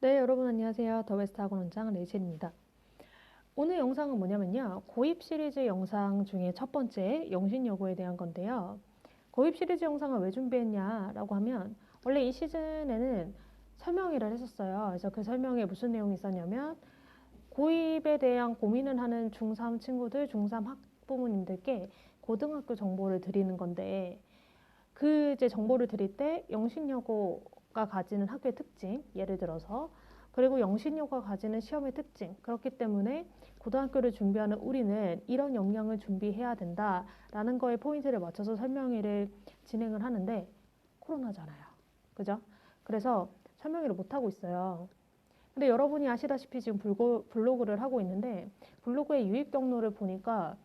네, 여러분 안녕하세요. 더 웨스트 학원 원장 레이첼입니다. 오늘 영상은 뭐냐면요. 고입 시리즈 영상 중에 첫 번째 영신여고에 대한 건데요. 고입 시리즈 영상을 왜 준비했냐라고 하면 원래 이 시즌에는 설명회를 했었어요. 그래서 그 설명에 무슨 내용이 있었냐면 고입에 대한 고민을 하는 중3 친구들, 중3 학부모님들께 고등학교 정보를 드리는 건데 그 이제 정보를 드릴 때 영신여고가 가지는 학교의 특징, 예를 들어서 그리고 영신여고가 가지는 시험의 특징, 그렇기 때문에 고등학교를 준비하는 우리는 이런 역량을 준비해야 된다라는 거에 포인트를 맞춰서 설명회를 진행을 하는데 코로나잖아요. 그죠? 그래서 설명회를 못하고 있어요. 근데 여러분이 아시다시피 지금 블로그를 하고 있는데 블로그의 유입 경로를 보니까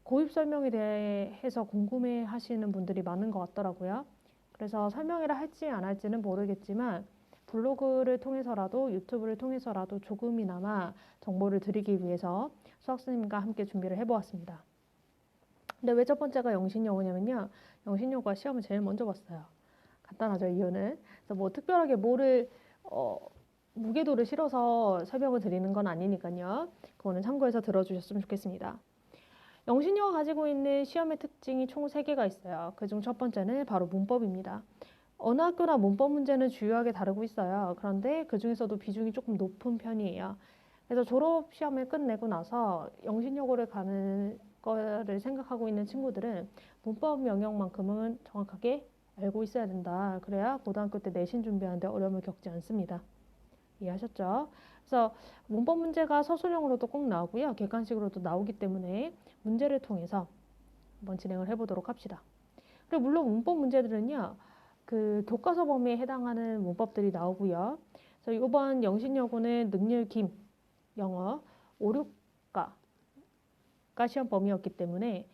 고입 설명에 대해서 궁금해 하시는 분들이 많은 것 같더라고요. 그래서 설명회를 할지 안 할지는 모르겠지만 블로그를 통해서라도 유튜브를 통해서라도 조금이나마 정보를 드리기 위해서 수학스님과 함께 준비를 해보았습니다. 근데 왜 첫 번째가 영신여고냐면요. 영신여고가 시험을 제일 먼저 봤어요. 간단하죠, 이유는. 그래서 뭐 특별하게 무게도를 실어서 설명을 드리는 건 아니니까요. 그거는 참고해서 들어주셨으면 좋겠습니다. 영신여가 가지고 있는 시험의 특징이 총 3개가 있어요. 그중 첫 번째는 바로 문법입니다. 어느 학교나 문법 문제는 주요하게 다루고 있어요. 그런데 그 중에서도 비중이 조금 높은 편이에요. 그래서 졸업 시험을 끝내고 나서 영신여고를 가는 거를 생각하고 있는 친구들은 문법 영역만큼은 정확하게 알고 있어야 된다. 그래야 고등학교 때 내신 준비하는데 어려움을 겪지 않습니다. 이해하셨죠? 그래서 문법 문제가 서술형으로도 꼭 나오고요. 객관식으로도 나오기 때문에 문제를 통해서 한번 진행을 해보도록 합시다. 그리고 물론 문법 문제들은요. 그 교과서 범위에 해당하는 문법들이 나오고요. 그래서 이번 영신여고는 능률 김 영어 5, 6가가 시험 범위였기 때문에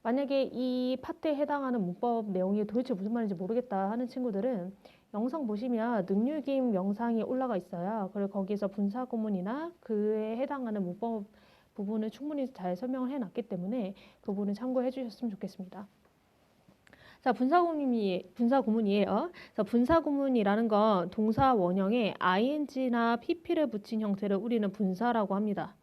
만약에 이 파트에 해당하는 문법 내용이 도대체 무슨 말인지 모르겠다 하는 친구들은 영상 보시면 능률김 영상이 올라가 있어요. 그리고 거기서 분사구문이나 그에 해당하는 문법 부분을 충분히 잘 설명을 해놨기 때문에 그 부분을 참고해 주셨으면 좋겠습니다. 자, 분사구문이에요. 그래서 분사구문이라는 건 동사 원형에 ing나 pp를 붙인 형태를 우리는 분사라고 합니다.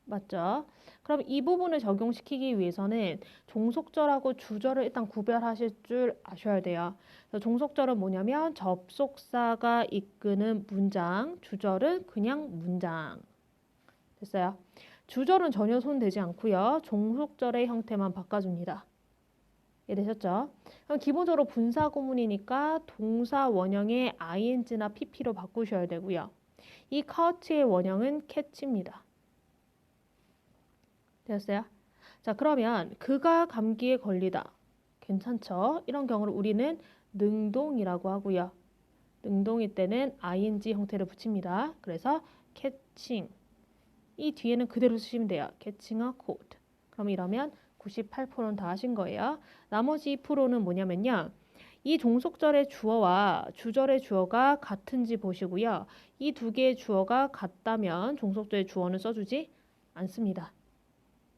맞죠? 그럼 이 부분을 적용시키기 위해서는 종속절하고 주절을 일단 구별하실 줄 아셔야 돼요. 그래서 종속절은 뭐냐면 접속사가 이끄는 문장, 주절은 그냥 문장. 됐어요? 주절은 전혀 손대지 않고요. 종속절의 형태만 바꿔줍니다. 이해되셨죠? 그럼 기본적으로 분사구문이니까 동사 원형의 ing나 pp로 바꾸셔야 되고요. 이 caught 의 원형은 catch입니다. 되었어요? 자, 그러면 그가 감기에 걸리다. 괜찮죠? 이런 경우를 우리는 능동이라고 하고요. 능동일 때는 ing 형태를 붙입니다. 그래서 catching. 이 뒤에는 그대로 쓰시면 돼요. catching a cold. 그럼 이러면 98%는 다 하신 거예요. 나머지 2%는 뭐냐면요. 이 종속절의 주어와 주절의 주어가 같은지 보시고요. 이 두 개의 주어가 같다면 종속절의 주어는 써주지 않습니다.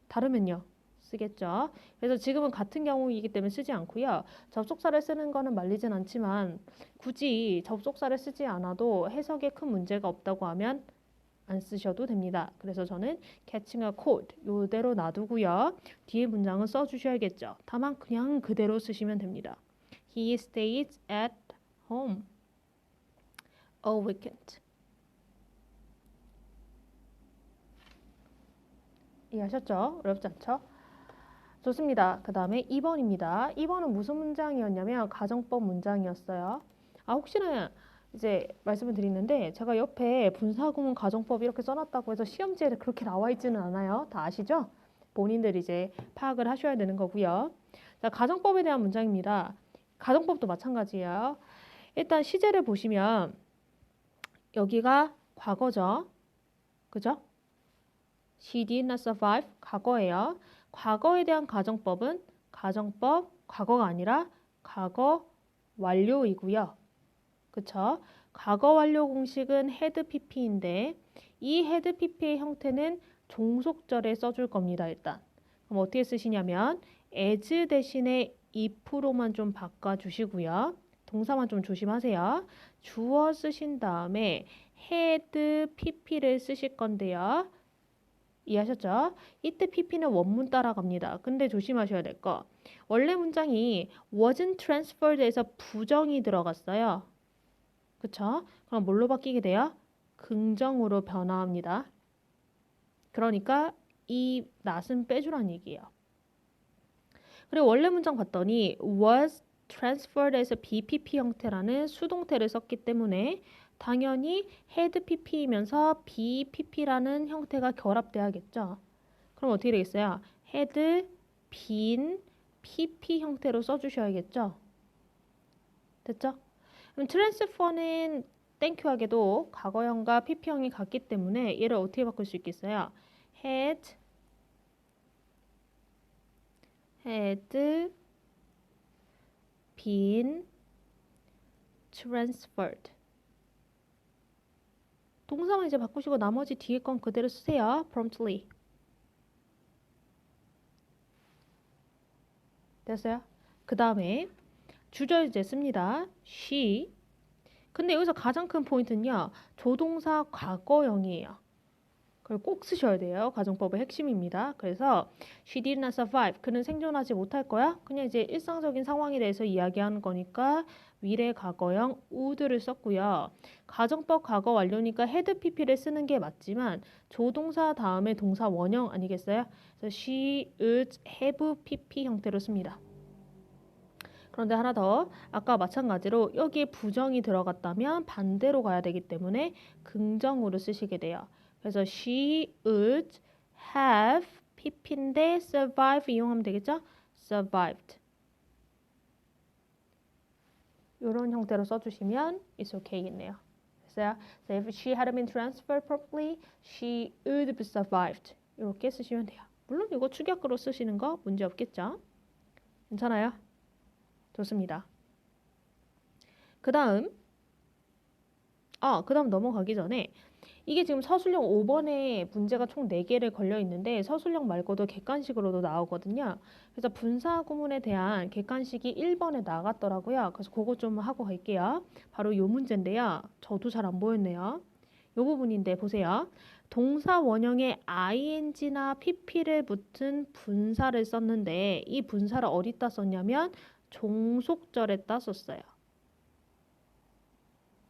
다르면요. 쓰겠죠. 그래서 지금은 같은 경우이기 때문에 쓰지 않고요. 접속사를 쓰는 거는 말리진 않지만 굳이 접속사를 쓰지 않아도 해석에 큰 문제가 없다고 하면 안 쓰셔도 됩니다. 그래서 저는 catching a cold 이대로 놔두고요. 뒤에 문장은 써주셔야겠죠. 다만 그냥 그대로 쓰시면 됩니다. He stays at home all weekend. 이해하셨죠? 어렵지 않죠? 좋습니다. 그 다음에 2번입니다. 2번은 무슨 문장이었냐면 가정법 문장이었어요. 아, 혹시나 이제 말씀을 드리는데 제가 옆에 분사구문 가정법 이렇게 써놨다고 해서 시험지에 그렇게 나와 있지는 않아요. 다 아시죠? 본인들이 이제 파악을 하셔야 되는 거고요. 자, 가정법에 대한 문장입니다. 가정법도 마찬가지예요. 일단 시제를 보시면 여기가 과거죠. 그죠? She did not survive. 과거예요. 과거에 대한 가정법은 가정법 과거가 아니라 과거 완료이고요. 그쵸? 과거 완료 공식은 had pp인데 이 had pp의 형태는 종속절에 써줄 겁니다. 일단. 그럼 어떻게 쓰시냐면 as 대신에 if로만 좀 바꿔주시고요. 동사만 좀 조심하세요. 주어 쓰신 다음에 had pp를 쓰실 건데요. 이해하셨죠? 이때 pp는 원문 따라갑니다. 근데 조심하셔야 될 거. 원래 문장이 wasn't transferred에서 부정이 들어갔어요. 그쵸? 그럼 뭘로 바뀌게 돼요? 긍정으로 변화합니다. 그러니까 이 not은 빼주란 얘기예요. 그리고 원래 문장 봤더니 was transferred에서 BPP 형태라는 수동태를 썼기 때문에 당연히 had PP이면서 BPP라는 형태가 결합돼야겠죠. 그럼 어떻게 되겠어요? had been PP 형태로 써주셔야겠죠. 됐죠? 그럼 transfer는 땡큐하게도 과거형과 PP형이 같기 때문에 얘를 어떻게 바꿀 수 있겠어요? had been transferred. 동사만 이제 바꾸시고 나머지 뒤에 건 그대로 쓰세요. promptly. 됐어요? 그 다음에 주절 이제 씁니다. she. 근데 여기서 가장 큰 포인트는요. 조동사 과거형이에요. 그걸 꼭 쓰셔야 돼요. 가정법의 핵심입니다. 그래서 she did not survive. 그는 생존하지 못할 거야. 그냥 이제 일상적인 상황에 대해서 이야기하는 거니까 미래 과거형 would를 썼고요. 가정법 과거 완료니까 had pp를 쓰는 게 맞지만 조동사 다음에 동사 원형 아니겠어요? 그래서 she would have pp 형태로 씁니다. 그런데 하나 더, 아까 마찬가지로 여기에 부정이 들어갔다면 반대로 가야 되기 때문에 긍정으로 쓰시게 돼요. 그래서 she would have pp인데 survive 이용하면 되겠죠? survived. 이런 형태로 써주시면 it's okay겠네요. 그래서 if she had been transferred properly, she would have survived. 이렇게 쓰시면 돼요. 물론 이거 축약으로 쓰시는 거 문제 없겠죠? 괜찮아요? 좋습니다. 그 다음 넘어가기 전에 이게 지금 서술형 5번에 문제가 총 4개를 걸려 있는데 서술형 말고도 객관식으로도 나오거든요. 그래서 분사 구문에 대한 객관식이 1번에 나갔더라고요. 그래서 그거 좀 하고 갈게요. 바로 요 문제인데요. 저도 잘 안 보였네요. 요 부분인데 보세요. 동사 원형에 ing나 pp를 붙은 분사를 썼는데 이 분사를 어디다 썼냐면 종속절에다 썼어요.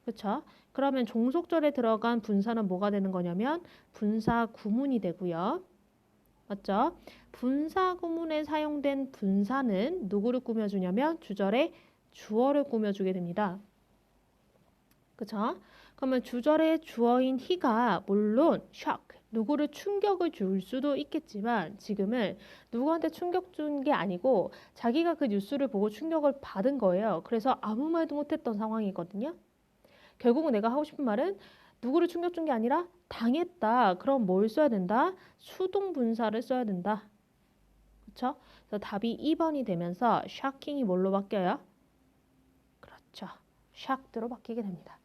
그렇죠? 그러면 종속절에 들어간 분사는 뭐가 되는 거냐면 분사 구문이 되고요. 맞죠? 분사 구문에 사용된 분사는 누구를 꾸며주냐면 주절에 주어를 꾸며주게 됩니다. 그렇죠? 그러면 주절의 주어인 he가 물론 shock, 누구를 충격을 줄 수도 있겠지만 지금은 누구한테 충격 준 게 아니고 자기가 그 뉴스를 보고 충격을 받은 거예요. 그래서 아무 말도 못했던 상황이거든요. 결국은 내가 하고 싶은 말은 누구를 충격 준 게 아니라 당했다. 그럼 뭘 써야 된다? 수동 분사를 써야 된다. 그렇죠? 그래서 답이 2번이 되면서 shocking이 뭘로 바뀌어요? 그렇죠. shocked로 바뀌게 됩니다.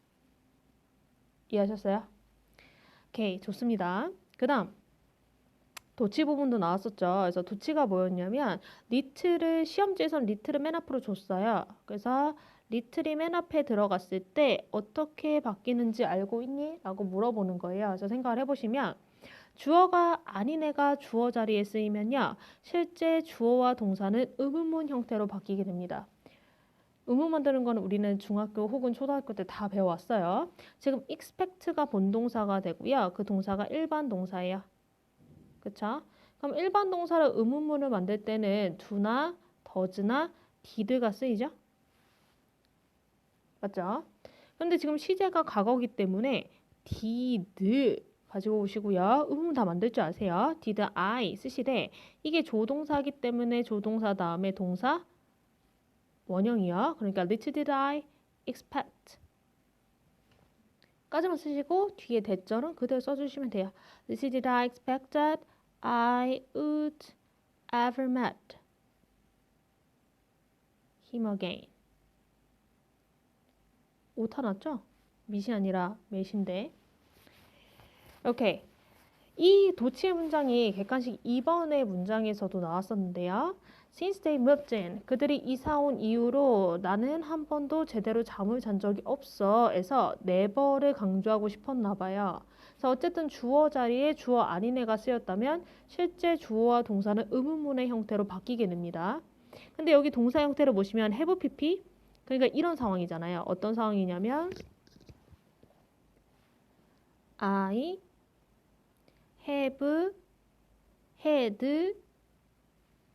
이해하셨어요? 오케이, 좋습니다. 그 다음 도치 부분도 나왔었죠. 그래서 도치가 뭐였냐면 리틀을 시험지에서는 리틀을 맨 앞으로 줬어요. 그래서 리틀이 맨 앞에 들어갔을 때 어떻게 바뀌는지 알고 있니? 라고 물어보는 거예요. 그래서 생각을 해보시면 주어가 아닌 애가 주어 자리에 쓰이면요. 실제 주어와 동사는 의문문 형태로 바뀌게 됩니다. 의문 만드는 거는 우리는 중학교 혹은 초등학교 때 다 배워왔어요. 지금 expect가 본동사가 되고요. 그 동사가 일반 동사예요. 그쵸? 그럼 일반 동사를 의문문을 만들 때는 do나 does나 did가 쓰이죠? 맞죠? 근데 지금 시제가 과거기 때문에 did 가지고 오시고요. 의문문 다 만들 줄 아세요. did I 쓰시되 이게 조동사기 때문에 조동사 다음에 동사 원형이요. 그러니까 little did I expect 까지만 쓰시고 뒤에 대절은 그대로 써주시면 돼요. Little did I expect that I would ever met him again. 오타 났죠? 밑이 아니라 met인데. 오케이. 이 도치의 문장이 객관식 2번의 문장에서도 나왔었는데요. Since they moved in, 그들이 이사 온 이후로 나는 한 번도 제대로 잠을 잔 적이 없어. 에서 never를 강조하고 싶었나 봐요. 그래서 어쨌든 주어 자리에 주어 아니네가 쓰였다면 실제 주어와 동사는 의문문의 형태로 바뀌게 됩니다. 근데 여기 동사 형태를 보시면 have pp 그러니까 이런 상황이잖아요. 어떤 상황이냐면 I have had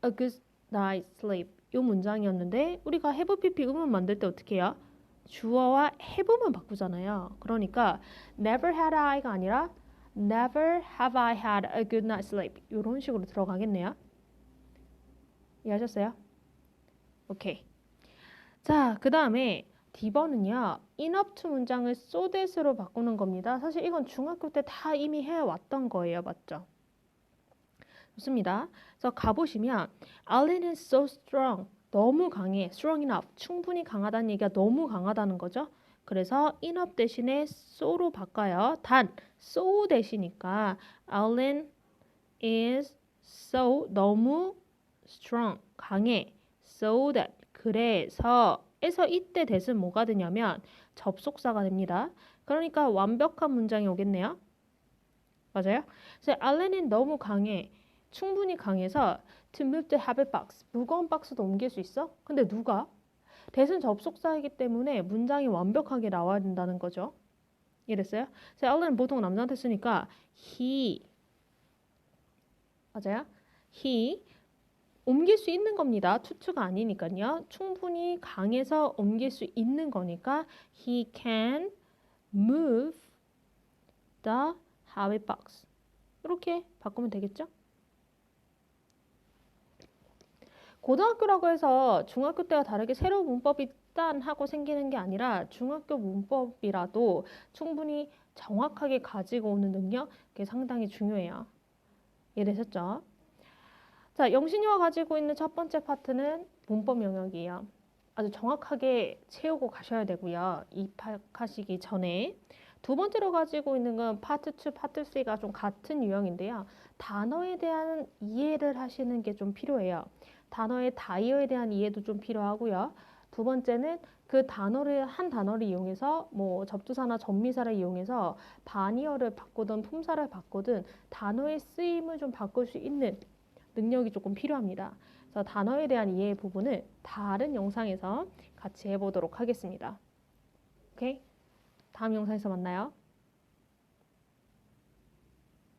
a good night's sleep. 이 문장이었는데 우리가 have pp 의문 만들 때 어떻게 해요? 주어와 have만 바꾸잖아요. 그러니까 never had I가 아니라 never have I had a good night's sleep. 이런 식으로 들어가겠네요. 이해하셨어요? 오케이. 자, 그 다음에 D번은요. enough to 문장을 so that으로 바꾸는 겁니다. 사실 이건 중학교 때 다 이미 해왔던 거예요. 맞죠? 좋습니다. 그래서 가보시면 Alan is so strong. 너무 강해. strong enough. 충분히 강하다는 얘기가 너무 강하다는 거죠. 그래서 enough 대신에 so로 바꿔요. 단 so 대시니까 Alan is so 너무 strong. 강해. so that 그래서 에서 이때 that은 뭐가 되냐면 접속사가 됩니다. 그러니까 완벽한 문장이 오겠네요. 맞아요? 그래서 Alan은 너무 강해. 충분히 강해서 to move the heavy box. 무거운 박스도 옮길 수 있어? 근데 누가? that은 접속사이기 때문에 문장이 완벽하게 나와야 된다는 거죠. 이랬어요? 그래서 Alan은 보통 남자한테 쓰니까 he 맞아요? he 옮길 수 있는 겁니다. 투투가 아니니까요. 충분히 강해서 옮길 수 있는 거니까 he can move the heavy box. 이렇게 바꾸면 되겠죠? 고등학교라고 해서 중학교 때와 다르게 새로운 문법이 딴 하고 생기는 게 아니라 중학교 문법이라도 충분히 정확하게 가지고 오는 능력, 그게 상당히 중요해요. 이해되셨죠? 자, 영신이와 가지고 있는 첫 번째 파트는 문법 영역이에요. 아주 정확하게 채우고 가셔야 되고요. 입학하시기 전에. 두 번째로 가지고 있는 건 파트 2, 파트 3가 좀 같은 유형인데요. 단어에 대한 이해를 하시는 게 좀 필요해요. 단어의 다이어에 대한 이해도 좀 필요하고요. 두 번째는 그 단어를 한 단어를 이용해서 뭐 접두사나 접미사를 이용해서 반의어를 바꾸든 품사를 바꾸든 단어의 쓰임을 좀 바꿀 수 있는 능력이 조금 필요합니다. 그래서 단어에 대한 이해 부분을 다른 영상에서 같이 해보도록 하겠습니다. 오케이? 다음 영상에서 만나요.